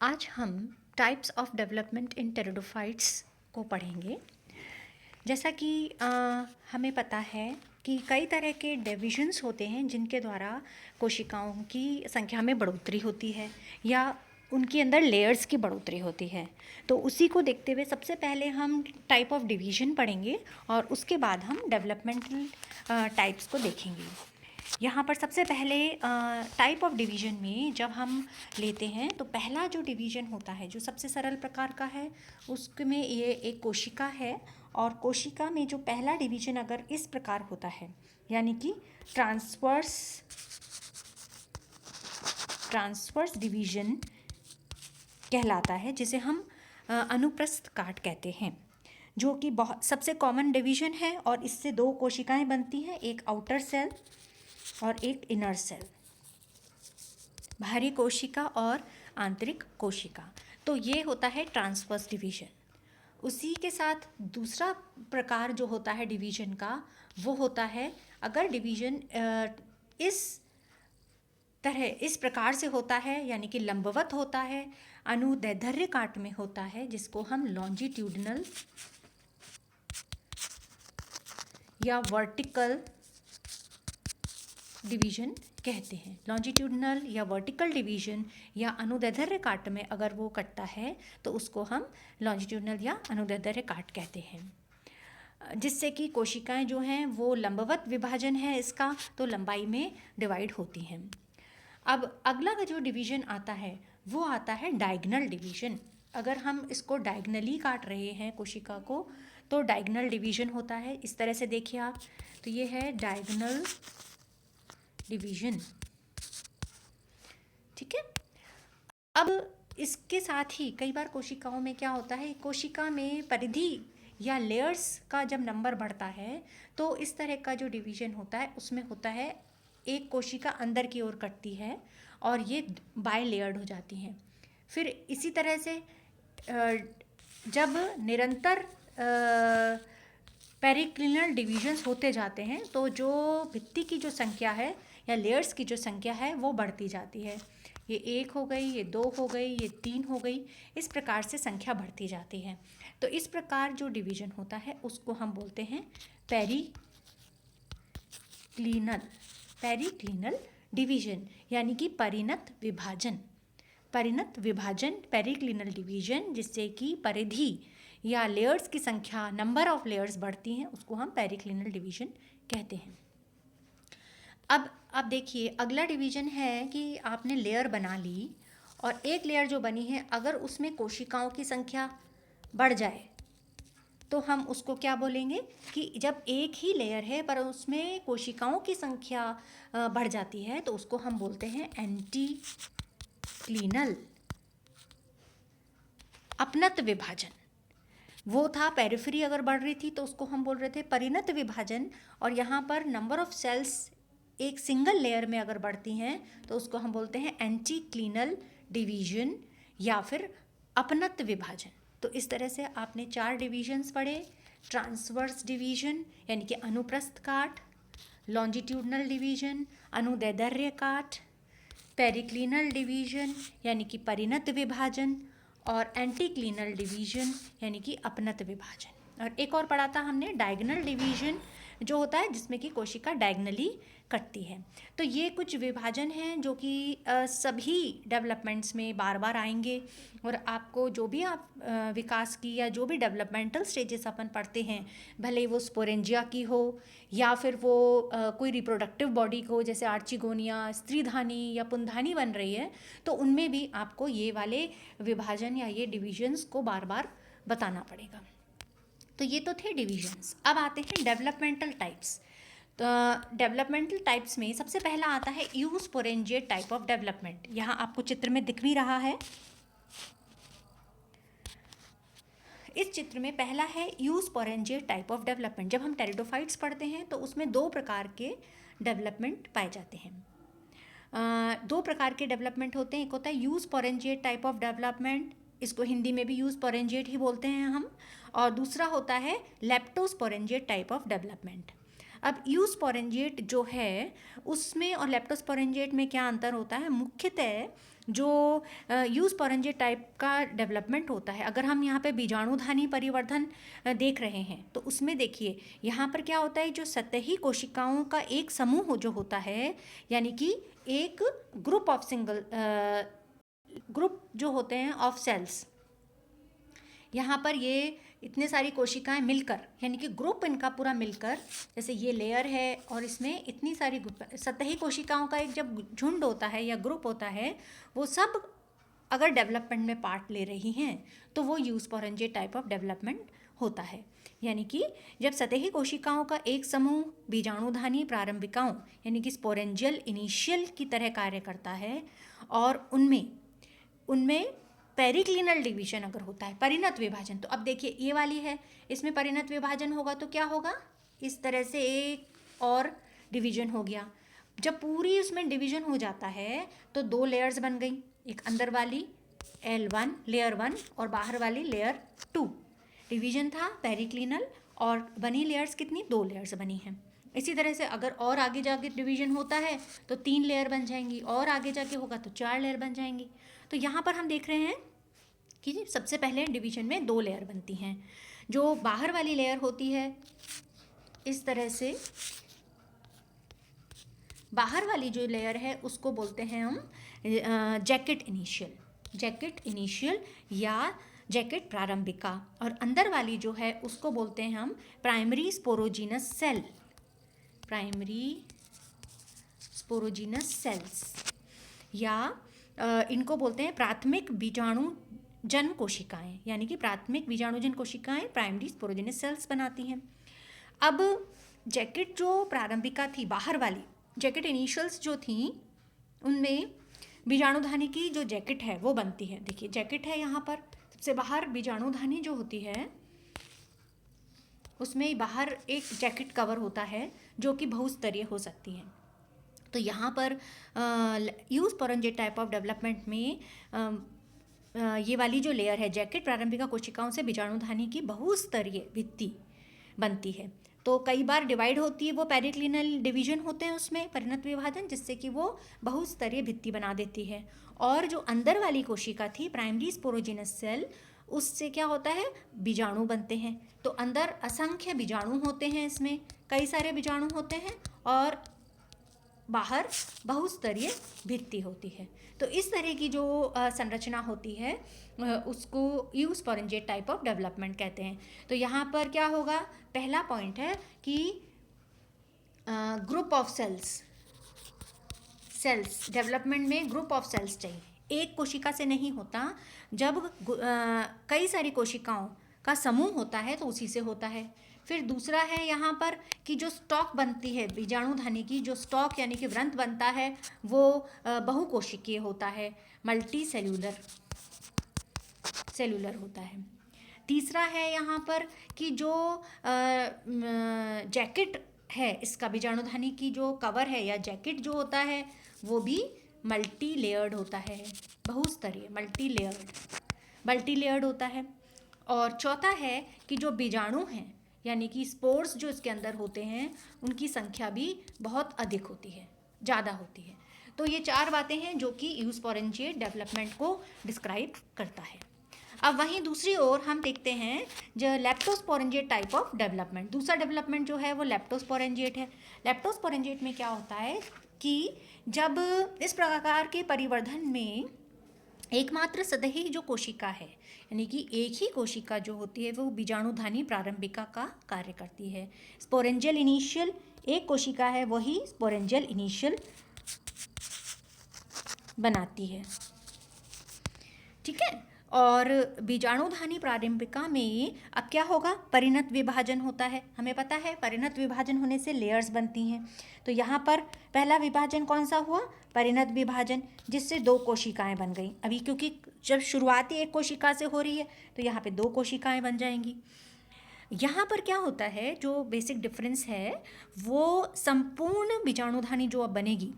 आज हम types of development in pteridophytes को पढ़ेंगे। जैसा कि हमें पता है कि कई तरह के डिविजन्स होते हैं जिनके द्वारा कोशिकाओं की संख्या में बढ़ोतरी होती है या उनके अंदर लेयर्स की बढ़ोतरी होती है। तो उसी को देखते हुए सबसे पहले हम टाइप ऑफ डिवीजन पढ़ेंगे और उसके बाद हम डेवलपमेंटल टाइप्स को देखेंगे। यहाँ पर सबसे पहले टाइप ऑफ डिवीजन में जब हम लेते हैं तो पहला जो डिवीजन होता है जो सबसे सरल प्रकार का है उसमें ये एक कोशिका है। और कोशिका में जो पहला डिवीजन अगर इस प्रकार होता है यानी कि ट्रांसवर्स डिवीजन कहलाता है, जिसे हम अनुप्रस्थ काट कहते हैं, जो कि बहुत सबसे कॉमन डिवीजन है। और इससे दो कोशिकाएं बनती हैं, एक आउटर सेल और एक इनर सेल, बाहरी कोशिका और आंतरिक कोशिका। तो ये होता है ट्रांसवर्स डिवीजन। उसी के साथ दूसरा प्रकार जो होता है डिवीजन का वो होता है अगर डिवीजन इस प्रकार से होता है यानी कि लंबवत होता है, अनुदैर्ध्य काट में होता है, जिसको हम लॉन्जिट्यूडनल या वर्टिकल डिवीजन कहते हैं। लॉन्जिट्यूडनल या वर्टिकल डिवीजन या अनुदैर्ध्य काट में अगर वो कटता है तो उसको हम लॉन्जिट्यूडनल या अनुदैर्ध्य काट कहते हैं, जिससे कि कोशिकाएं जो हैं वो लंबवत विभाजन है इसका, तो लंबाई में डिवाइड होती हैं। अब अगला का जो डिवीजन आता है वो आता है डायगनल डिवीजन। अगर हम इसको डायगनली काट रहे हैं कोशिका को तो डायगनल डिवीजन होता है। इस तरह से देखिए आप, तो ये है डायगनल डिवीजन, ठीक है। अब इसके साथ ही कई बार कोशिकाओं में क्या होता है, कोशिका में परिधि या लेयर्स का जब नंबर बढ़ता है तो इस तरह का जो डिवीजन होता है उसमें होता है एक कोशिका अंदर की ओर कटती है और ये बाय लेयर्ड हो जाती हैं। फिर इसी तरह से जब निरंतर पेरिक्लिनल डिवीजन्स होते जाते हैं तो जो भित्ति की जो संख्या है या लेयर्स की जो संख्या है वो बढ़ती जाती है। ये 1 हो गई, ये 2 हो गई, ये 3 हो गई, इस प्रकार से संख्या बढ़ती जाती है। तो इस प्रकार जो डिवीजन होता है उसको हम बोलते हैं पेरिक्लिनल डिवीजन, यानी कि परिणत विभाजन। पेरिक्लिनल डिवीजन, जिससे कि परिधि या लेयर्स की संख्या, नंबर ऑफ लेयर्स बढ़ती हैं, उसको हम पेरिक्लिनल डिवीजन कहते हैं। अब देखिए अगला डिवीजन है कि आपने लेयर बना ली और एक लेयर जो बनी है अगर उसमें कोशिकाओं की संख्या बढ़ जाए तो हम उसको क्या बोलेंगे कि जब एक ही लेयर है पर उसमें कोशिकाओं की संख्या बढ़ जाती है तो उसको हम बोलते हैं एंटीक्लिनल अपनत विभाजन। वो था पेरिफेरी अगर बढ़ रही थी तो उसको हम बोल रहे थे परिणत विभाजन, और यहाँ पर नंबर ऑफ सेल्स एक सिंगल लेयर में अगर बढ़ती हैं तो उसको हम बोलते हैं एंटीक्लिनल डिवीजन या फिर अपनत विभाजन। तो इस तरह से आपने 4 डिवीजन्स पढ़े, ट्रांसवर्स डिवीजन यानी कि अनुप्रस्थ काट, लॉन्जिट्यूडनल डिवीजन अनुदैर्ध्य काट, पेरिक्लिनल डिवीजन यानी कि परिणत विभाजन, और एंटीक्लिनल डिवीजन यानी कि अपनत विभाजन। और एक और पढ़ा था हमने डायगनल डिवीजन, जो होता है जिसमें कि कोशिका डायगनली कटती है। तो ये कुछ विभाजन हैं जो कि सभी डेवलपमेंट्स में बार बार आएंगे, और आपको जो भी आप विकास की या जो भी डेवलपमेंटल स्टेजेस अपन पढ़ते हैं, भले वो स्पोरेंजिया की हो या फिर वो कोई रिप्रोडक्टिव बॉडी को, जैसे आर्चिगोनिया स्त्रीधानी या पुंधानी बन रही है, तो उनमें भी आपको ये वाले विभाजन या ये डिविजन्स को बार बार बताना पड़ेगा। तो ये तो थे डिविजन्स। अब आते हैं डेवलपमेंटल टाइप्स। तो डेवलपमेंटल टाइप्स में सबसे पहला आता है यूस्पोरेंजिएट टाइप ऑफ डेवलपमेंट। यहाँ आपको चित्र में दिख भी रहा है। इस चित्र में पहला है यूस्पोरेंजिएट टाइप ऑफ डेवलपमेंट। जब हम टेरिडोफाइट्स पढ़ते हैं तो उसमें 2 प्रकार के डेवलपमेंट पाए जाते हैं। 2 प्रकार के डेवलपमेंट होते हैं। एक होता है यूस्पोरेंजिएट टाइप ऑफ डेवलपमेंट, इसको हिंदी में भी यूस्पोरेंजिएट ही बोलते हैं हम, और दूसरा होता है लेप्टोस्पोरेंजिएट टाइप ऑफ डेवलपमेंट। अब यूस्पोरेंजिएट जो है उसमें और लेप्टोस्पोरेंजिएट में क्या अंतर होता है, मुख्यतः जो यूस्पोरेंजिएट टाइप का डेवलपमेंट होता है, अगर हम यहाँ पे बीजाणुधानी परिवर्धन देख रहे हैं तो उसमें देखिए यहाँ पर क्या होता है, जो सतही कोशिकाओं का एक समूह जो होता है, यानी कि एक ग्रुप ऑफ ग्रुप जो होते हैं ऑफ सेल्स, यहाँ पर ये इतने सारी कोशिकाएं मिलकर, यानी कि ग्रुप इनका पूरा मिलकर, जैसे ये लेयर है और इसमें इतनी सारी सतही कोशिकाओं का एक जब झुंड होता है या ग्रुप होता है, वो सब अगर डेवलपमेंट में पार्ट ले रही हैं तो वो यूस्पोरेंजिएट टाइप ऑफ डेवलपमेंट होता है। यानी कि जब सतही कोशिकाओं का एक समूह बीजाणुधानी प्रारंभिकाओं यानी कि स्पोरेंजियल इनिशियल की तरह कार्य करता है और उनमें पेरिक्लिनल डिवीजन अगर होता है, परिणत विभाजन, तो अब देखिए ये वाली है, इसमें परिणत विभाजन होगा तो क्या होगा, इस तरह से एक और डिवीजन हो गया। जब पूरी उसमें डिवीजन हो जाता है तो 2 लेयर्स बन गई, एक अंदर वाली L1 लेयर 1 और बाहर वाली लेयर 2। डिवीजन था पेरिक्लिनल और बनी लेयर्स कितनी, 2 लेयर्स बनी हैं। इसी तरह से अगर और आगे जाके डिवीजन होता है तो 3 लेयर बन जाएंगी, और आगे जाके होगा तो 4 लेयर बन जाएंगी। तो यहाँ पर हम देख रहे हैं कि सबसे पहले डिवीजन में 2 लेयर बनती हैं। जो बाहर वाली लेयर होती है, इस तरह से बाहर वाली जो लेयर है उसको बोलते हैं हम जैकेट इनिशियल या जैकेट प्रारंभिका, और अंदर वाली जो है उसको बोलते हैं हम प्राइमरी स्पोरोजीनस सेल्स, या इनको बोलते हैं प्राथमिक बीजाणुजन कोशिकाएं, यानी कि प्राथमिक बीजाणुजन कोशिकाएं प्राइमरी स्पोरोजीनस सेल्स बनाती हैं। अब जैकेट जो प्रारंभिका थी, बाहर वाली जैकेट इनिशियल्स जो थी, उनमें बीजाणुधानी की जो जैकेट है वो बनती है। देखिए जैकेट है यहाँ पर, सबसे बाहर बीजाणुधानी जो होती है उसमें बाहर एक जैकेट कवर होता है जो कि बहुस्तरीय हो सकती है। तो यहाँ पर यूस्पोरेंजिएट टाइप ऑफ डेवलपमेंट में ये वाली जो लेयर है जैकेट प्रारंभिका कोशिकाओं से बीजाणुधानी की बहुस्तरीय भित्ति बनती है। तो कई बार डिवाइड होती है, वो पेरिक्लिनल डिवीजन होते हैं उसमें परिणत विभाजन, जिससे कि वो बहुस्तरीय भित्ति बना देती है। और जो अंदर वाली कोशिका थी प्राइमरी स्पोरोजीनस सेल, उससे क्या होता है, बीजाणु बनते हैं। तो अंदर असंख्य बीजाणु होते हैं, इसमें कई सारे बीजाणु होते हैं और बाहर बहुस्तरीय भित्ति होती है। तो इस तरह की जो संरचना होती है उसको यूस्पोरेंजिएट टाइप ऑफ डेवलपमेंट कहते हैं। तो यहाँ पर क्या होगा, पहला पॉइंट है कि ग्रुप ऑफ सेल्स डेवलपमेंट में ग्रुप ऑफ सेल्स चाहिए, एक कोशिका से नहीं होता। जब कई सारी कोशिकाओं का समूह होता है तो उसी से होता है। फिर दूसरा है यहाँ पर कि जो स्टॉक बनती है बीजाणुधानी की, जो स्टॉक यानी कि व्रंत बनता है वो बहुकोशिकीय होता है, मल्टी सेलुलर होता है। तीसरा है यहाँ पर कि जो जैकेट है इसका, बीजाणुधानी की जो कवर है या जैकेट जो होता है वो भी मल्टी लेयर्ड होता है, बहुस्तरीय मल्टी लेयर्ड होता है। और चौथा है कि जो बीजाणु हैं यानी कि स्पोर्स जो इसके अंदर होते हैं उनकी संख्या भी बहुत अधिक होती है, ज़्यादा होती है। तो ये 4 बातें हैं जो कि यूस्पोरेंजिएट डेवलपमेंट को डिस्क्राइब करता है। अब वहीं दूसरी ओर हम देखते हैं जो लेप्टोस्पोरेंजिएट टाइप ऑफ डेवलपमेंट, दूसरा डेवलपमेंट जो है वो लेप्टोस्पोरेंजिएट है। लेप्टोस्पोरेंजिएट में क्या होता है कि जब इस प्रकार के परिवर्धन में एकमात्र सतही जो कोशिका है यानी कि एक ही कोशिका जो होती है वो बीजाणुधानी प्रारंभिका का कार्य करती है। स्पोरेंजियल इनिशियल एक कोशिका है, वही स्पोरेंजियल इनिशियल बनाती है, ठीक है। और बीजाणुधानी प्रारंभिका में अब क्या होगा, परिणत विभाजन होता है। हमें पता है परिणत विभाजन होने से लेयर्स बनती हैं। तो यहाँ पर पहला विभाजन कौन सा हुआ, परिणत विभाजन, जिससे 2 कोशिकाएं बन गई। अभी क्योंकि जब शुरुआती एक कोशिका से हो रही है तो यहाँ पे 2 कोशिकाएं बन जाएंगी। यहाँ पर क्या होता है, जो बेसिक डिफरेंस है वो संपूर्ण बीजाणुधानी जो अब बनेगी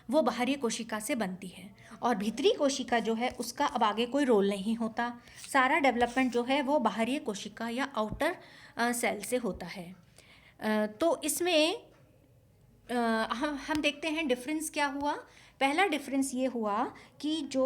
वो बाहरी कोशिका से बनती है और भीतरी कोशिका जो है उसका अब आगे कोई रोल नहीं होता। सारा डेवलपमेंट जो है वो बाहरी कोशिका या आउटर सेल से होता है। तो इसमें हम देखते हैं डिफरेंस क्या हुआ पहला डिफरेंस ये हुआ कि जो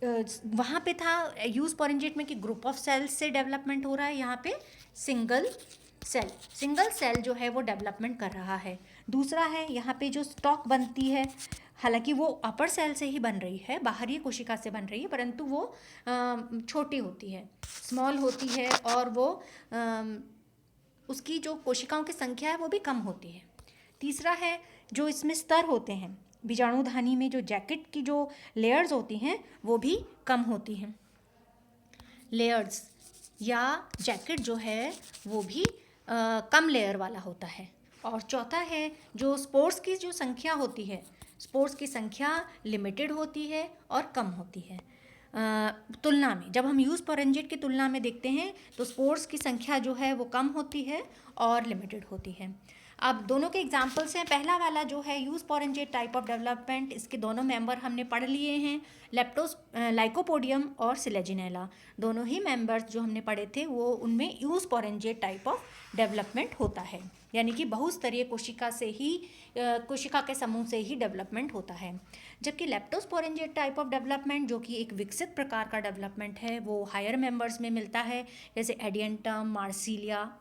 वहाँ पे था यूस्पोरेंजिएट में कि ग्रुप ऑफ सेल्स से डेवलपमेंट हो रहा है, यहाँ पे सिंगल सेल जो है वो डेवलपमेंट कर रहा है। दूसरा है यहाँ पे जो स्टॉक बनती है, हालांकि वो अपर सेल से ही बन रही है, बाहरी कोशिका से बन रही है, परंतु वो छोटी होती है, स्मॉल होती है, और वो उसकी जो कोशिकाओं की संख्या है वो भी कम होती है। तीसरा है जो इसमें स्तर होते हैं, बीजाणुधानी में जो जैकेट की जो लेयर्स होती हैं वो भी कम होती हैं, लेयर्स या जैकेट जो है वो भी कम लेयर वाला होता है। और चौथा है जो स्पोर्स की जो संख्या होती है, स्पोर्स की संख्या लिमिटेड होती है और कम होती है। तुलना में जब हम यूस्पोरेंजिएट की तुलना में देखते हैं तो स्पोर्स की संख्या जो है वो कम होती है और लिमिटेड होती है। अब दोनों के एग्जांपल्स हैं। पहला वाला जो है यूस्पोरेंजिएट टाइप ऑफ डेवलपमेंट, इसके दोनों मेंबर हमने पढ़ लिए हैं, लाइकोपोडियम और सिलेजिनेला। दोनों ही मेंबर्स जो हमने पढ़े थे वो उनमें यूस्पोरेंजिएट टाइप ऑफ डेवलपमेंट होता है, यानी कि बहुस्तरीय कोशिका के समूह से ही डेवलपमेंट होता है। जबकि लेप्टोस्पोरेंजिएट टाइप ऑफ डेवलपमेंट जो कि एक विकसित प्रकार का डेवलपमेंट है वो हायर मेंबर्स में मिलता है, जैसे एडियंटम,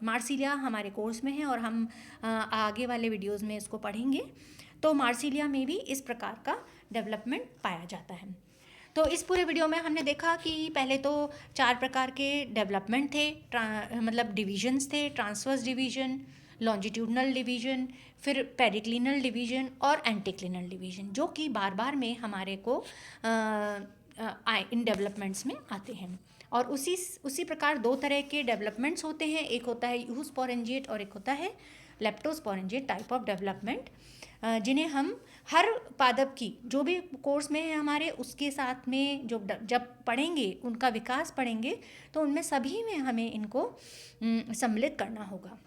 मार्सिलिया हमारे कोर्स में है और हम आगे वाले वीडियोज़ में इसको पढ़ेंगे। तो मार्सिलिया में भी इस प्रकार का डेवलपमेंट पाया जाता है। तो इस पूरे वीडियो में हमने देखा कि पहले तो 4 प्रकार के डेवलपमेंट थे, मतलब डिविजन्स थे, ट्रांसवर्स डिवीजन, लॉन्जिट्यूडनल डिवीजन, फिर पेरिक्लिनल डिवीजन और एंटीक्लिनल डिवीजन, जो कि बार बार में हमारे को इन डेवलपमेंट्स में आते हैं। और उसी प्रकार 2 तरह के डेवलपमेंट्स होते हैं, एक होता है यूस्पोरेंजिएट और एक होता है लेप्टोस्पोरेंजिएट टाइप ऑफ डेवलपमेंट, जिन्हें हम हर पादप की जो भी कोर्स में है हमारे उसके साथ में जब पढ़ेंगे, उनका विकास पढ़ेंगे, तो उनमें सभी में हमें इनको सम्मिलित करना होगा।